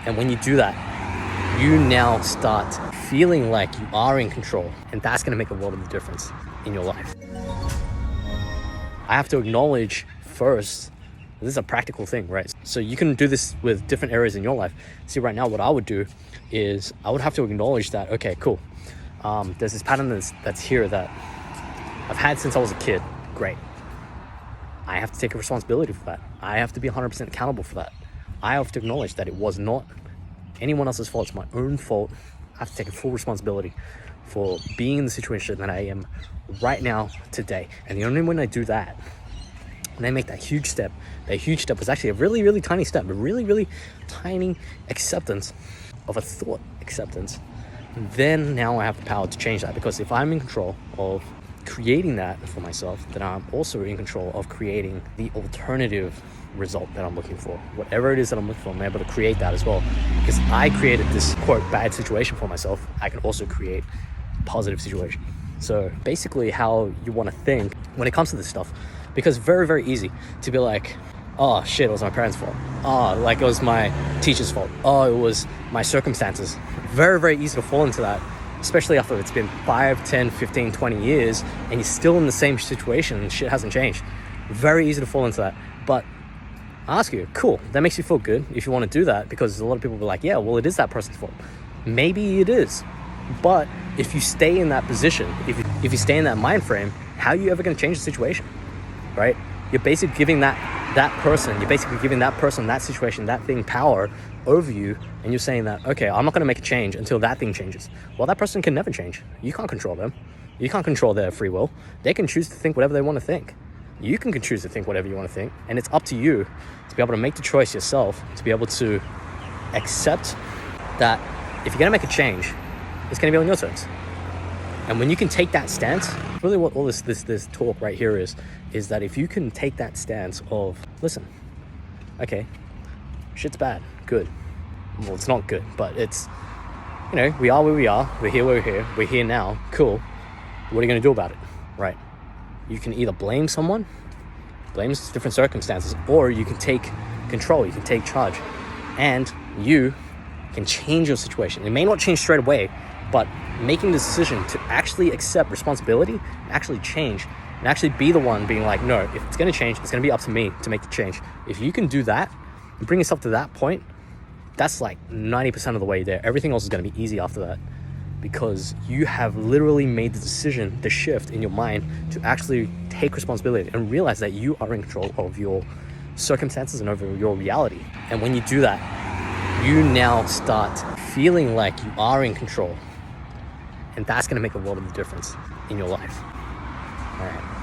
And when you do that, you now start feeling like you are in control, and that's going to make a lot of the difference in your life. I have to acknowledge first, this is a practical thing, right? So you can do this with different areas in your life. See, right now, what I would do is I would have to acknowledge that, okay, cool. There's this pattern that's here that I've had since I was a kid. Great. I have to take responsibility for that. I have to be 100% accountable for that. I have to acknowledge that it was not anyone else's fault. It's my own fault. I have to take full responsibility for being in the situation that I am right now, today. And the only when I do that, and I make that huge step was actually a really, really tiny step, a really, really tiny acceptance of a thought acceptance. Then now I have the power to change that, because if I'm in control of creating that for myself, then I'm also in control of creating the alternative result that I'm looking for. Whatever it is that I'm looking for, I'm able to create that as well. Because I created this quote bad situation for myself, I can also create a positive situation. So basically how you want to think when it comes to this stuff, because very, very easy to be like, oh shit, it was my parents' fault. Oh, like it was my teacher's fault. Oh, it was my circumstances. Very, very easy to fall into that, especially after it's been 5, 10, 15, 20 years and you're still in the same situation and shit hasn't changed. Very easy to fall into that. But I ask you, cool, that makes you feel good if you want to do that, because a lot of people will be like, yeah, well, it is that person's fault. Maybe it is. But if you stay in that position, if you stay in that mind frame, how are you ever going to change the situation, right? You're basically giving that person, that situation, that thing power over you, and you're saying that, okay, I'm not going to make a change until that thing changes. Well, that person can never change. You can't control them. You can't control their free will. They can choose to think whatever they want to think. You can choose to think whatever you want to think, and it's up to you to be able to make the choice yourself, to be able to accept that if you're going to make a change, it's going to be on your terms. And when you can take that stance, really what all this talk right here is that if you can take that stance of, listen, okay, shit's bad, good. Well, it's not good, but it's, we are where we are, we're here now, cool. What are you going to do about it, right? You can either blame someone, blame different circumstances, or you can take control, you can take charge, and you can change your situation. It may not change straight away, but making the decision to actually accept responsibility, actually change, and actually be the one being like, no, if it's going to change, it's going to be up to me to make the change. If you can do that and bring yourself to that point, that's like 90% of the way there. Everything else is going to be easy after that, because you have literally made the decision, the shift in your mind to actually take responsibility and realize that you are in control of your circumstances and over your reality. And when you do that, you now start feeling like you are in control. And that's going to make a lot of the difference in your life. All right.